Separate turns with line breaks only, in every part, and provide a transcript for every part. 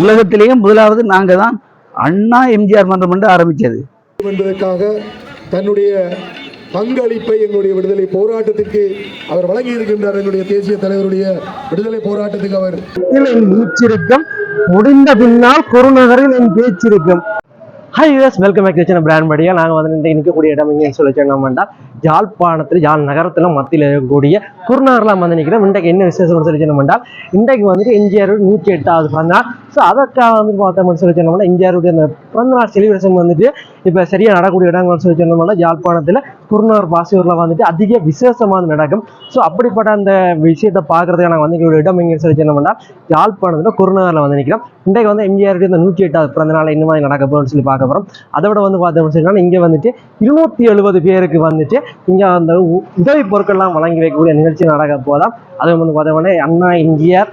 உலகத்திலேயே முதலாவது நாங்க தான் அண்ணா எம்ஜிஆர் மன்றம் என்று ஆரம்பித்தது
என்பதற்காக தன்னுடைய பங்களிப்பை எங்களுடைய விடுதலை போராட்டத்திற்கு அவர் வழங்கி இருக்கின்றார். எங்களுடைய தேசிய தலைவருடைய விடுதலை போராட்டத்துக்கு அவர்
மூச்சிருக்கும் முடிந்த பின்னால் குருநகரில் என் பேச்சிருக்கும். ஹாய் யூஎஸ், வெல்கம் பேக் டு பிராண்ட் படியா. நாங்கள் வந்து நிற்கக்கூடிய இடம் எங்கேன்னு சொல்லி சொன்னோம்னா யாழ்ப்பாணத்தில் யாழ் நகரத்தில் மத்தியில் இருக்கக்கூடிய குருநகரில் வந்து நிற்கிறோம். இன்றைக்கு என்ன விசேஷம்னு சொல்லி சொன்னோம்னா இன்றைக்கு வந்துட்டு எம்ஜிஆர் 108வது பிறந்தநாள். ஸோ அதற்காக வந்து பார்த்தோம்னு சொல்லி சொன்னோம்னா எம்ஜிஆருடைய அந்த பிறந்தநாள் செலிப்ரேஷன் வந்துட்டு இப்போ சரியாக நடக்கூடிய இடங்கள்னு சொல்லி சொன்னோம்னா யாழ்ப்பாணத்தில் குருநகர் பாசியூரில் வந்துட்டு அதிக விசேஷமாக நடக்கும். ஸோ அப்படிப்பட்ட அந்த விஷயத்தை பார்க்குறதுக்கு நாங்கள் வந்து எங்களுடைய இடம் எங்கேன்னு சொல்லி சொன்னோம்னா யாழ்ப்பாணத்தில் குருநகரில் வந்து நிற்கிறோம். இன்றைக்கு வந்து எம்ஜிஆருடைய இந்த 108வது பிறந்தநாள் என்ன மாதிரி நடக்க போகுதுன்னு சொல்லி பார்க்க போகிறோம். அதை விட வந்து பார்த்தோம்னு சொன்னால் இங்கே வந்துட்டு 270 பேருக்கு வந்துட்டு இங்கே அந்த உதவி பொருட்கள்லாம் வழங்கி வைக்கக்கூடிய நிகழ்ச்சி நடக்க போதான். அது வந்து பார்த்தோம்னா அண்ணா எம்ஜிஆர்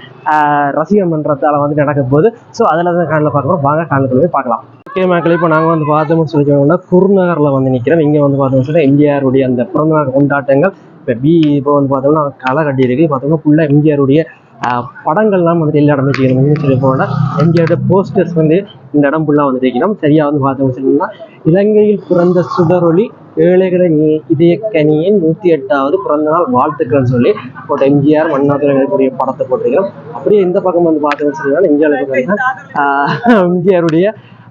ரசிகர் மன்றத்தால் வந்து நடக்க போகுது. ஸோ அதில் தான் காலையில் பார்க்குறோம். வாங்க காலையில் போய் பார்க்கலாம். ஓகே மக்கள், இப்போ நாங்கள் வந்து பார்த்தோம்னு சொல்லிச்சோம்னா குருநகரில் வந்து நிற்கிறோம். இங்கே வந்து பார்த்தோம்னு சொன்னால் எம்ஜிஆருடைய அந்த பிறந்தநாள் கொண்டாட்டங்கள் இப்போ வந்து பார்த்தோம்னா களை கட்டி இருக்கு. பார்த்தோம்னா ஃபுல்லாக எம்ஜிஆருடைய படங்கள்லாம் வந்துட்டு எல்லா இடமே செய்யணும் சொல்லி போனால் எம்ஜிஆருடைய போஸ்டர்ஸ் வந்து இந்த இடம் ஃபுல்லாக வந்து வைக்கணும். சரியாக வந்து பார்த்தோம்னு சொன்னோம்னா இலங்கையில் பிறந்த சுடரொளி ஏழைகளின் இதயக்கனியின் 108வது பிறந்தநாள் வாழ்த்துக்கள்னு சொல்லி போட்ட எம்ஜிஆர் மன்னாத்துறைய படத்தை போட்டிருக்கிறோம். அப்படியே இந்த பக்கம் வந்து பார்த்தோம்னு சொன்னால் எம்ஜிஆருடைய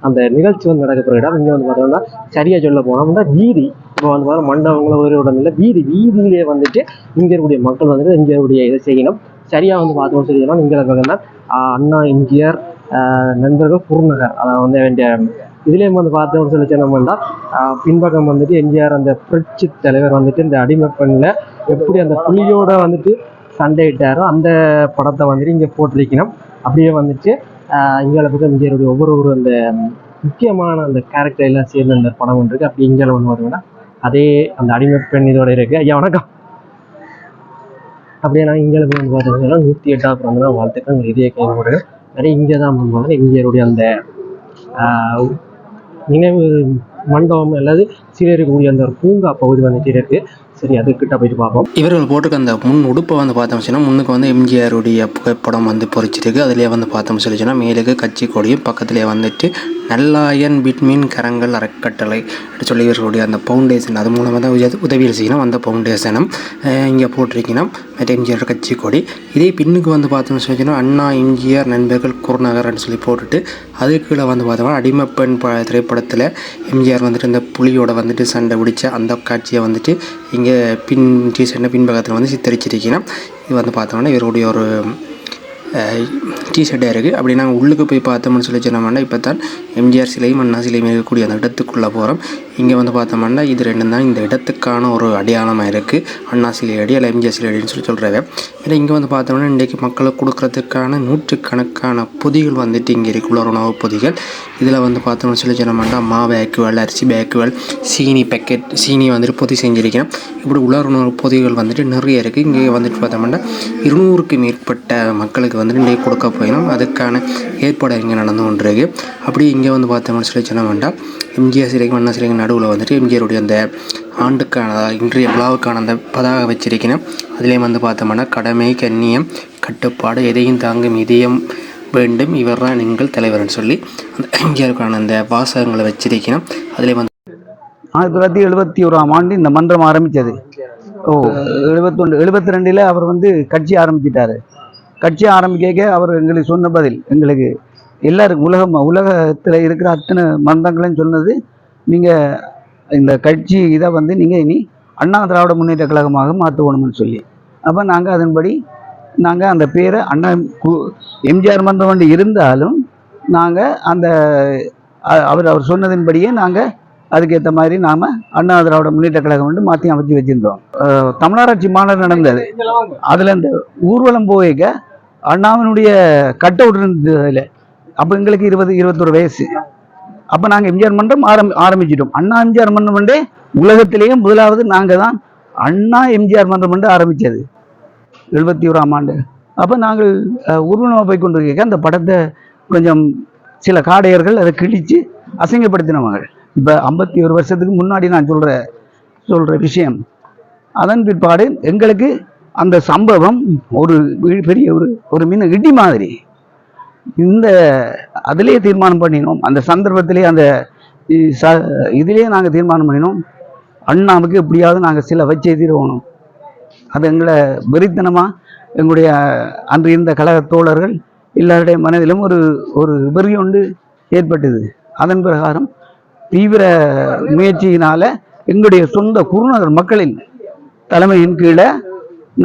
அந்த நிகழ்ச்சி வந்து நடக்கப்படுற இடம். இங்கே வந்து பார்த்தோம்னா சரியாக சொல்ல போனோம்னா வீதி, இப்போ வந்து பார்த்தா மண்டபங்கள ஒரு இடம் இல்லை, வீதியிலே வந்துட்டு இங்கே இருக்கக்கூடிய மக்கள் வந்துட்டு எம்ஜிஆருடைய இதை செய்யணும். சரியாக வந்து பார்த்தோம்னு சொல்லிடலாம். இங்கே பார்த்தோம்னா அண்ணா எம்ஜிஆர் நண்பர்கள் குருநகர், அதாவது வந்து வேண்டிய இதுலேயும் வந்து பார்த்தோம்னு சொல்லி சொன்னோம்னா பின்பக்கம் வந்துட்டு எம்ஜிஆர் அந்த புரட்சி தலைவர் வந்துட்டு இந்த அடிமை பெண்ணில் எப்படி அந்த புலியோட வந்துட்டு சண்டையிட்டாரோ அந்த படத்தை வந்துட்டு இங்கே போட்டிருக்கணும். அப்படியே வந்துட்டு இங்கே பக்கம் எம்ஜிஆருடைய ஒவ்வொரு அந்த முக்கியமான அந்த கேரக்டர் எல்லாம் சேர்ந்த அந்த படம் ஒன்று இருக்குது. அப்படி இங்கே வந்து பார்த்தோம்னா அதே அந்த அடிமை பெண் இதோட இருக்குது. ஐயா வணக்கம். அப்படியே நான் இங்கே வந்து பார்த்தீங்கன்னா 108வது பிறந்தநாள் வாழ்த்துக்கள் இதே கையோடு நிறைய இங்கே தான் வந்து எம்ஜிஆருடைய அந்த நினைவு மண்டபம் அல்லது சிலருக்கூடிய அந்த பூங்கா பகுதி வந்துட்டு இருக்கு. சரி, அதுக்கிட்ட போயிட்டு பார்ப்போம்.
இவர்கள் போட்டிருக்க அந்த முன் உடுப்பை வந்து பார்த்தோம்னு சொன்னால் முன்னுக்கு வந்து எம்ஜிஆருடைய புகைப்படம் வந்து பொறிச்சிருக்கு. அதிலே வந்து பார்த்தோம்னு சொல்லி சொன்னால் மேலுக்கு கட்சி கொடியும் பக்கத்துலேயே வந்துட்டு நல்லாயன் பிட்மீன் கரங்கள் அறக்கட்டளை அப்படி சொல்லி இவர்களுடைய அந்த ஃபவுண்டேஷன் அது மூலமாக தான் உதவியில் செய்யணும். அந்த ஃபவுண்டேஷனும் இங்கே போட்டிருக்கணும். மற்ற எம்ஜிஆர் கட்சி கொடி இதே பின்னுக்கு வந்து பார்த்தோம்னு சொல்லி சொன்னால் அண்ணா எம்ஜிஆர் நண்பர்கள் குருநகர்னு சொல்லி போட்டுட்டு அதுக்குள்ளே வந்து பார்த்தோம்னா அடிமைப்பெண் திரைப்படத்தில் எம்ஜிஆர் வந்துட்டு இந்த புலியோட வந்துட்டு சண்டை பிடிச்ச அந்த காட்சியை வந்துட்டு இங்கே டிஷர்ட்டில் பின்பக்கத்தில் வந்து சித்தரிச்சிருக்கணும். இது வந்து பார்த்தோம்னா இவருடைய ஒரு டிஷர்ட்டாக இருக்குது. அப்படி நாங்கள் உள்ளுக்கு போய் பார்த்தோம்னு சொல்லி சொன்னோம்னா இப்போ தான் எம்ஜிஆர் சிலையும் அண்ணா சிலையும் இருக்கக்கூடிய அந்த இடத்துக்குள்ளே போகிறோம். இங்கே வந்து பார்த்தோம்னா இது ரெண்டும் தான் இந்த இடத்துக்கான ஒரு அடையாளமாக இருக்குது. அண்ணா சிலை அடி அல்ல எம்ஜிஆர் சிலை அடின்னு சொல்கிறவ. ஏன்னா இங்கே வந்து பார்த்தோம்னா இன்றைக்கு மக்களுக்கு கொடுக்குறதுக்கான நூற்றுக்கணக்கான பொதிகள் வந்துட்டு இங்கே இருக்குது, உலர் உணவு பொதிகள். இதில் வந்து பார்த்தோம்னு சொல்லி சொன்னோம்னா மா பேக்குவல், அரிசி பேக்குவல், சீனி பேக்கெட், சீனி வந்துட்டு பொதி செஞ்சுருக்கேன். இப்படி உலர் உணவு பொதிகள் வந்துட்டு நிறைய இருக்குது. இங்கே வந்துட்டு பார்த்தோம்னா 200க்கு மேற்பட்ட மக்களுக்கு வந்துட்டு இன்றைக்கு கொடுக்க போயிடும். அதுக்கான ஏற்பாடு இங்கே நடந்து கொண்டிருக்கு. அப்படி இங்கே வந்து பார்த்தோம்னு சொல்லி சொன்னோம்னா எம்ஜிஆர் சிலைக்கு அண்ணா சிலைக்கு நடுவில் வந்துட்டு எம்ஜிஆருடைய அந்த ஆண்டுக்கான இன்றைய விழாவுக்கான அந்த பதாக வச்சிருக்கணும். அதிலே வந்து பார்த்தோம்னா கடமை, கண்ணியம், கட்டுப்பாடு, எதையும் தாங்கும் இதயம் வேண்டும், இவர் தான் எங்கள் தலைவர்னு சொல்லி அந்த எம்ஜிஆருக்கான அந்த வாசகங்களை வச்சிருக்கணும். அதிலே வந்து
1971 இந்த மன்றம் ஆரம்பித்தது. 72 அவர் வந்து கட்சி ஆரம்பிச்சிட்டாரு. கட்சி ஆரம்பிக்க அவர் எங்களுக்கு சொன்ன பதில், எங்களுக்கு எல்லாருக்கும் உலகத்தில் இருக்கிற அத்தனை மன்றங்களையும் சொன்னது, நீங்கள் இந்த கட்சி இதை வந்து நீங்கள் இனி அண்ணா திராவிட முன்னேற்ற கழகமாக மாற்றணும்னு சொல்லி. அப்போ நாங்கள் அதன்படி நாங்கள் அந்த பேரை அண்ணா எம்ஜிஆர் மன்றம் வந்து இருந்தாலும் நாங்கள் அந்த அவர் சொன்னதின்படியே நாங்கள் அதுக்கேற்ற மாதிரி நாம் அண்ணா திராவிட முன்னேற்ற கழகம் வந்து மாற்றி அமைச்சு வச்சுருந்தோம். தமிழராட்சி மாநாடு நடந்தது. அதில் இந்த ஊர்வலம் போய்க்க அண்ணாவினுடைய கட் அவுட் இருந்ததில். அப்போ எங்களுக்கு 21 வயசு. அப்போ நாங்கள் எம்ஜிஆர் மன்றம் ஆரம்பிச்சிட்டோம். அண்ணா எம்ஜிஆர் மன்றம் வந்து உலகத்திலேயே முதலாவது நாங்கள் தான் அண்ணா எம்ஜிஆர் மன்றம் வந்து ஆரம்பித்தது 71 அப்போ நாங்கள் ஊர்வலமாக போய் கொண்டிருக்க அந்த படத்தை கொஞ்சம் சில காடையர்கள் அதை கிழித்து அசிங்கப்படுத்தினவங்க. இப்போ 51 வருஷத்துக்கு முன்னாடி நான் சொல்கிற விஷயம். அதன் பிற்பாடு எங்களுக்கு அந்த சம்பவம் ஒரு பெரிய ஒரு மின்ன இடி மாதிரி இந்த அதிலேயே தீர்மானம் பண்ணினோம். அந்த சந்தர்ப்பத்திலே அந்த இதிலேயே நாங்கள் தீர்மானம் பண்ணினோம், அண்ணாவுக்கு எப்படியாவது நாங்கள் சில வச்சே தீர்வோணும். அது எங்களை வெறித்தனமாக எங்களுடைய அன்று இருந்த கழக தோழர்கள் எல்லாருடைய மனதிலும் ஒரு ஒரு வெறி ஒன்று ஏற்பட்டது. அதன் பிரகாரம் தீவிர முயற்சியினால் எங்களுடைய சொந்த குருநகர் மக்களின் தலைமையின் கீழே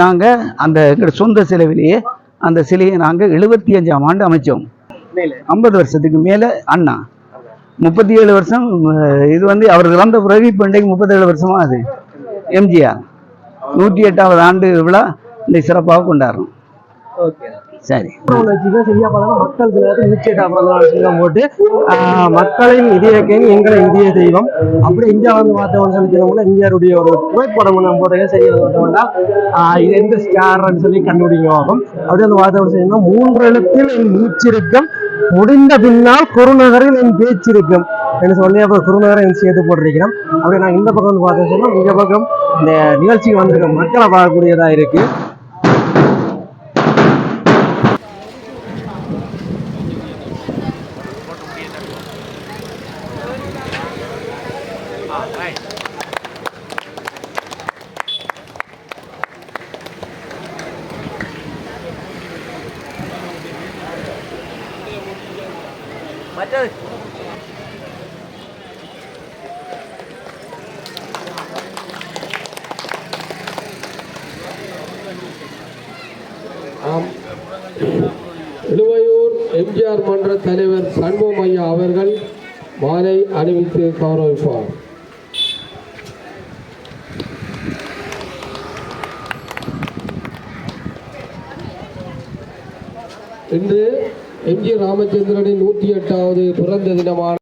நாங்கள் அந்த எங்களுடைய சொந்த செலவிலேயே அந்த சிலையை நாங்கள் 75ஆம் ஆண்டு அமைச்சோம். 50 வருஷத்துக்கு மேலே அண்ணா 37 வருஷம். இது வந்து அவர் இறந்த பிறகு இப்போ இன்றைக்கு 37 வருஷமா அது எம்ஜிஆர் 108வது ஆண்டு விழா இந்த சிறப்பாக கொண்டாடுறோம். சரி,
சரியா பார்த்தா மக்கள் தினத்தை போட்டு மக்களின் இதயக்கையும் எங்களை இதய தெய்வம் அப்படி இந்தியா வந்து பார்த்தோம்னு சொல்லி இந்தியாருடைய ஒரு புகைப்படம் போட்டே சரியா பார்த்தோம்னா இது எந்த ஸ்டார்ன்னு சொல்லி கண்டுபிடிங்க ஆகும். அப்படி வந்து பார்த்தோம்னு சொன்னா 3 எழுத்தில் என் மூச்சிருக்கும் முடிந்த பின்னால் குருநகரில் என் பேச்சிருக்கும் என்று சொல்லி அப்போ குருநகரை என் சேர்த்து போட்டிருக்கிறோம். அப்படி நான் இந்த பக்கம் வந்து பார்த்தோம் சொன்னா இந்த பக்கம் இந்த நிகழ்ச்சிக்கு வந்திருக்க மக்களை பார்க்கக்கூடியதா இருக்கு.
இழுவையூர் எம்ஜிஆர் மன்ற தலைவர் சண்முகம் ஐயா அவர்கள் மாலை அணிவித்து கௌரவிப்பார். இன்று எம்ஜி ராமச்சந்திரனின் 108வது பிறந்த தினமான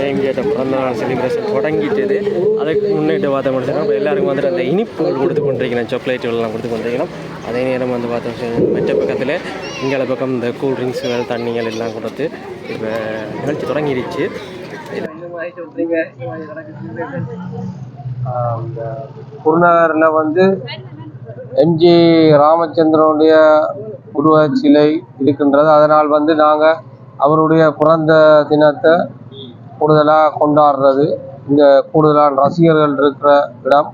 எம்ஜிஆர் பிறந்த நாள் செலிப்ரேஷன் தொடங்கிட்டது. அதுக்கு முன்னிட்டு பார்த்தோம் இப்போ எல்லாருக்கும் வந்துட்டு அந்த இனிப்புகள் கொடுத்து கொண்டிருக்கிறேன், சாக்லேட்டுகள்லாம் கொடுத்து கொண்டிருக்கிறோம். அதே நேரம் வந்து பார்த்தோம் மெச்ச பக்கத்தில் இங்கே பக்கம் இந்த கூல்ட்ரிங்க்ஸுகள் தண்ணிகள் எல்லாம் கொடுத்து இப்போ நிகழ்ச்சி தொடங்கிடுச்சு.
இந்த குருநகரில் வந்து எம்ஜி ராமச்சந்திரனுடைய உருவ சிலை இருக்கின்றது. அதனால் வந்து நாங்கள் அவருடைய பிறந்த தினத்தை கூடுதலாக கொண்டாடுறது, இங்கே கூடுதலான ரசிகர்கள் இருக்கிற இடம்.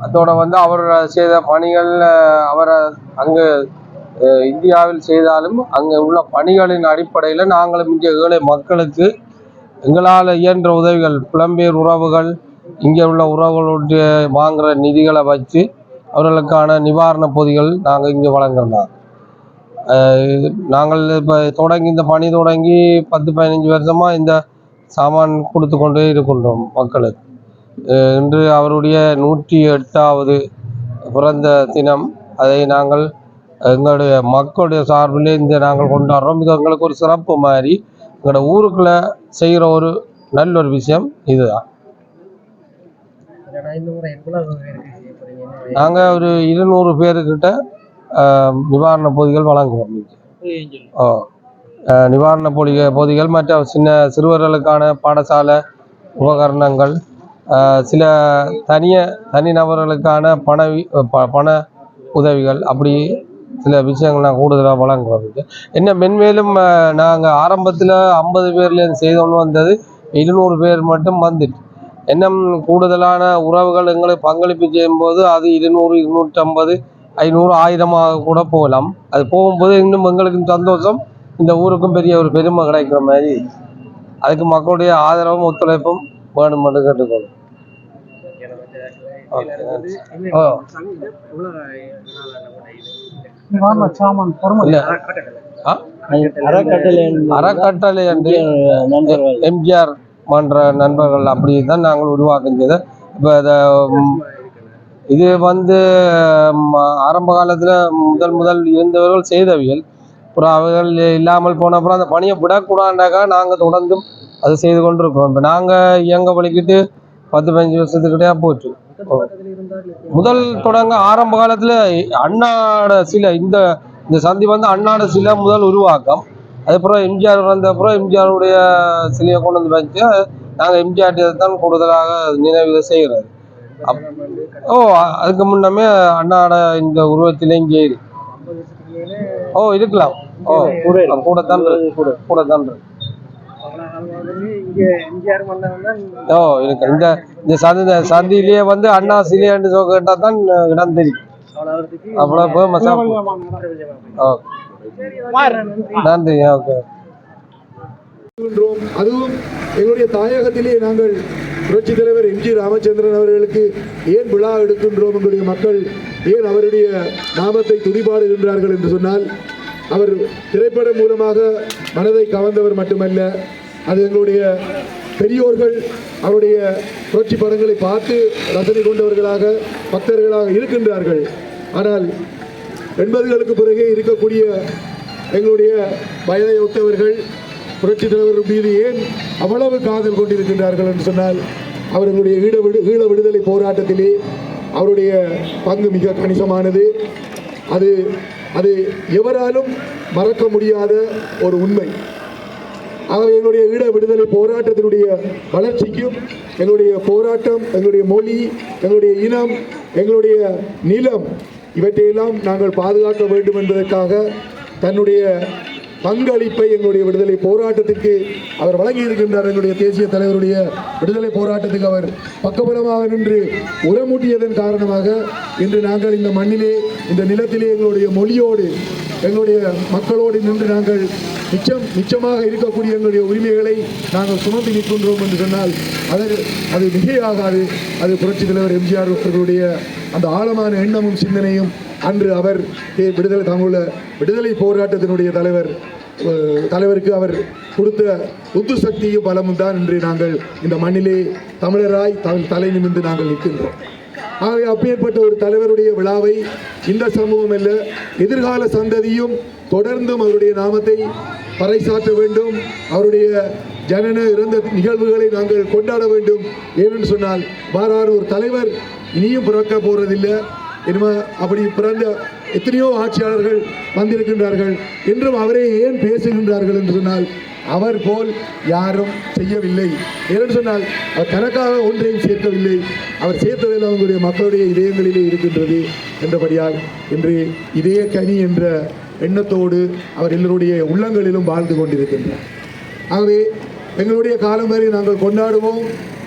அதோட வந்து அவர் செய்த பணிகள் அவரை அங்கே இந்தியாவில் செய்தாலும் அங்கே உள்ள பணிகளின் அடிப்படையில் நாங்களும் இங்கே ஏழை மக்களுக்கு எங்களால் இயன்ற உதவிகள், புலம்பெயர் உறவுகள் இங்கே உள்ள உறவுகளுடைய வாங்குகிற நிதிகளை வச்சு அவர்களுக்கான நிவாரண பொதிகள் நாங்கள் இங்கே வழங்குறோம். நாங்கள் இப்போ இந்த பணி தொடங்கி 10-15 வருஷமாக இந்த சாமான் கொடுத்து கொண்டே இருக்கின்றோம் மக்களுக்கு. இன்று அவருடைய 108வது பிறந்த தினம். அதை நாங்கள் எங்களுடைய மக்களுடைய சார்பில் நாங்கள் கொண்டாடுறோம். இது எங்களுக்கு ஒரு சிறப்பு மாதிரி எங்களோட ஊருக்குள்ளே செய்கிற ஒரு நல்ல ஒரு விஷயம் இதுதான். நாங்கள் ஒரு 200 பேருக்கிட்ட நிவாரண பொதிகள் வழங்குவோம். நிவாரண பொதிகள் மற்ற சிறுவர்களுக்கான பாடசாலை உபகரணங்கள், சில தனி நபர்களுக்கான பண உதவிகள், அப்படி சில விஷயங்கள் நாங்கள் கூடுதலாக வழங்குவோம். என்ன மென்மேலும் நாங்கள் ஆரம்பத்தில் 50 பேர்லேருந்து செய்தோன்னு வந்தது 200 பேர் மட்டும் வந்துட்டு, இன்னும் கூடுதலான உறவுகள் எங்களுக்கு பங்களிப்பு செய்யும்போது அது 200, 250, 500, 1000 கூட போகலாம். அது போகும்போது இன்னும் எங்களுக்கு சந்தோஷம், இந்த ஊருக்கும் பெரிய ஒரு பெருமை கிடைக்கிற மாதிரி. அதுக்கு மக்களுடைய ஆதரவும் ஒத்துழைப்பும் வேணும் என்று கேட்டுக்கொள்ளும். அறக்கட்டளை என்று எம்ஜிஆர் மன்ற நண்பர்கள் அப்படி தான் நாங்கள் உருவாக்குஞ்சது. இப்போ இது வந்து ஆரம்ப காலத்தில் முதல் இருந்தவர்கள் செய்தவியல். அப்புறம் அவர்கள் இல்லாமல் போன அப்புறம் அந்த பணியை விடக்கூடாண்டாக்கா நாங்கள் தொடர்ந்தும் அது செய்து கொண்டிருக்கிறோம். இப்போ நாங்கள் இயங்க வலிக்கிட்டு 10-15 வருஷத்துக்கிட்டே போச்சு. முதல் தொடங்க ஆரம்ப காலத்தில் அண்ணாட சிலை இந்த சந்தி வந்து அண்ணாட சிலை முதல் உருவாக்கம். அதுக்கப்புறம் எம்ஜிஆர் வந்த அப்புறம் எம்ஜிஆருடைய சிலையை கொண்டு வந்து வச்சு நாங்கள் எம்ஜிஆர் தான் கூடுதலாக நினைவு செய்கிறது. அதுக்கு முன்னமே அண்ணாட இந்த உருவத்திலே இங்கே இருக்கலாம். கூடத்தான் இருக்கு. இருக்கு. இந்த சந்தியிலேயே வந்து அண்ணா சிலைன்னு கேட்டா தான் இடம் தெரியும். அவ்வளவு நன்றி. ஓகே.
அதுவும் எங்களுடைய தாயகத்திலே நாங்கள் புரட்சி தலைவர் எம்.ஜி. ராமச்சந்திரன் அவர்களுக்கு ஏன் விழா எடுக்கின்றோம், எங்களுடைய மக்கள் ஏன் அவருடைய நாமத்தை துதிபாடுகின்றார்கள் என்று சொன்னால், அவர் திரைப்படம் மூலமாக மனதை கவர்ந்தவர் மட்டுமல்ல, அது எங்களுடைய பெரியோர்கள் அவருடைய புரட்சி படங்களை பார்த்து ரசனை கொண்டவர்களாக பக்தர்களாக இருக்கின்றார்கள். ஆனால் 80களுக்கு பிறகே இருக்கக்கூடிய எங்களுடைய வயதை ஒத்தவர்கள் புரட்சி தலைவர் மீது ஏன் அவ்வளவு காதல் கொண்டிருக்கின்றார்கள் என்று சொன்னால், அவர்களுடைய ஈழ விடுதலை போராட்டத்திலே அவருடைய பங்கு மிக கணிசமானது. அது எவராலும் மறக்க முடியாத ஒரு உண்மை. ஆகவே எங்களுடைய ஈழ விடுதலை போராட்டத்தினுடைய வளர்ச்சிக்கும் எங்களுடைய போராட்டம், எங்களுடைய மொழி, எங்களுடைய இனம், எங்களுடைய நிலம், இவற்றையெல்லாம் நாங்கள் பாதுகாக்க வேண்டும் என்பதற்காக தன்னுடைய பங்களிப்பை எங்களுடைய விடுதலை போராட்டத்திற்கு அவர் வழங்கி இருக்கின்றார். எங்களுடைய தேசிய தலைவருடைய விடுதலை போராட்டத்துக்கு அவர் பக்கபலமாக நின்று உரமூட்டியதன் காரணமாக இன்று நாங்கள் இந்த மண்ணிலே, இந்த நிலத்திலே எங்களுடைய மொழியோடு, எங்களுடைய மக்களோடு நின்று நாங்கள் மிச்சமாக இருக்கக்கூடிய எங்களுடைய உரிமைகளை நாங்கள் சுமந்து நிற்கின்றோம் என்று சொன்னால் அது மிகையாகாது. அது புரட்சி தலைவர் எம்ஜிஆர் அவர்களுடைய அந்த ஆழமான எண்ணமும் சிந்தனையும் அன்று அவர் விடுதலை போராட்டத்தினுடைய தலைவருக்கு அவர் கொடுத்த உந்து சக்தியும் பலமும் தான் இன்று நாங்கள் இந்த மண்ணிலே தமிழராய் தலை நிமிர்ந்து நாங்கள் நிற்கின்றோம். ஆகவே அப்பேற்பட்ட ஒரு தலைவருடைய விழாவை இந்த சமூகம் அல்ல, எதிர்கால சந்ததியும் தொடர்ந்தும் அவருடைய நாமத்தை பறைசாற்ற வேண்டும். அவருடைய ஜனன இறந்த நிகழ்வுகளை நாங்கள் கொண்டாட வேண்டும். ஏனென்று சொன்னால், மாறான ஒரு தலைவர் இனியும் பிறக்க போறதில்லை. அப்படி பிறந்த எத்தனையோ ஆட்சியாளர்கள் வந்திருக்கின்றார்கள். என்றும் அவரே ஏன் பேசுகின்றார்கள் என்று சொன்னால், அவர் போல் யாரும் செய்யவில்லை. ஏனென்று சொன்னால், அவர் தனக்காக ஒன்றையும் சேர்க்கவில்லை. அவர் சேர்த்ததில் அவங்களுடைய மக்களுடைய இதயங்களிலே இருக்கின்றது என்றபடியால் இன்று இதய கனி என்ற எண்ணத்தோடு அவர் எல்லோருடைய உள்ளங்களிலும் வாழ்ந்து கொண்டிருக்கின்றார். ஆகவே எங்களுடைய காலம் வரை நாங்கள் கொண்டாடுவோம்,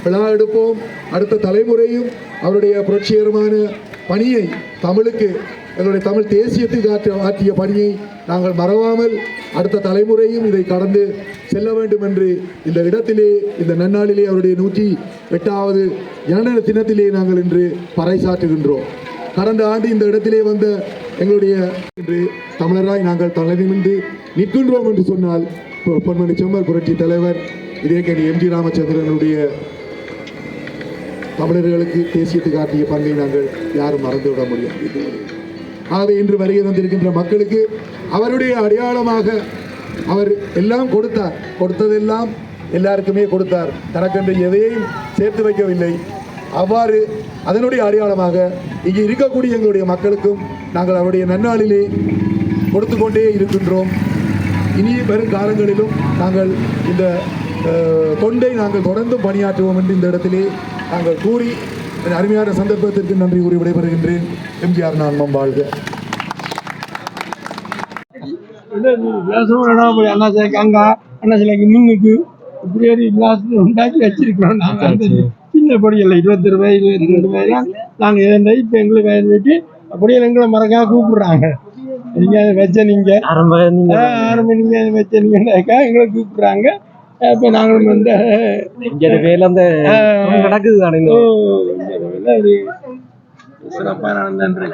விழா எடுப்போம். அடுத்த தலைமுறையும் அவருடைய புரட்சிகரமான பணியை, தமிழுக்கு, எங்களுடைய தமிழ் தேசியத்துக்கு ஆற்றிய பணியை நாங்கள் மறவாமல் அடுத்த தலைமுறையும் இதை கடந்து செல்ல வேண்டும் என்று இந்த இடத்திலே, இந்த நன்னாளிலே, அவருடைய 108வது ஜனன தினத்திலே நாங்கள் இன்று பறைசாற்றுகின்றோம். கடந்த ஆண்டு இந்த இடத்திலே வந்த எங்களுடைய இன்று தமிழராய் நாங்கள் தலைநிமிர்ந்து நிற்கின்றோம் என்று சொன்னால், பொன்மணி செம்மல் புரட்சி தலைவர் இதயக்கனி எம்.ஜி. ராமச்சந்திரனுடைய தமிழர்களுக்கு தேசியத்துக்கு ஆற்றிய பங்கை நாங்கள் யாரும் மறந்துவிட முடியாது. ஆகவே இன்று வருகை தந்திருக்கின்ற மக்களுக்கு அவருடைய அடையாளமாக அவர் எல்லாம் கொடுத்ததெல்லாம் எல்லாருக்குமே கொடுத்தார். தனக்கென்று எதையும் சேர்த்து வைக்கவில்லை. அவ்வாறு அதனுடைய அடையாளமாக இங்கே இருக்கக்கூடிய எங்களுடைய மக்களுக்கும் நாங்கள் அவருடைய நன்னாளிலே கொடுத்து கொண்டே இருக்கின்றோம். இனி வரும் காலங்களிலும் நாங்கள் இந்த தொண்டை நாங்கள் தொடர்ந்து பணியாற்றுவோம் என்று இந்த இடத்திலே நாங்கள் கூறி, அருமையான சந்தர்ப்பத்திற்கு நன்றி கூறி விடைபெறுகின்றேன். எம்ஜிஆர் நாமம் வாழ்க.
அண்ணா சிலைக்கு முன்னுக்கு இப்படி ஒரு உண்டாக்கி வச்சிருக்கிறோம். நாங்கள் சின்ன படியில் 20 வயது 22 வயது நாங்கள் இருந்த, இப்போ எங்களுக்கு வயது வச்சு அப்படியே எங்களை மறக்காம கூப்பிடுறாங்க. நீங்க அதை வச்ச நீங்க ஆரம்ப நீங்க அதை வச்ச நீங்கக்கா எங்களை கூப்பிடுறாங்க. இப்போ நாங்களும் வந்து
பேர்ல அந்த நடக்குது தானே
சிறப்பான நன்றி.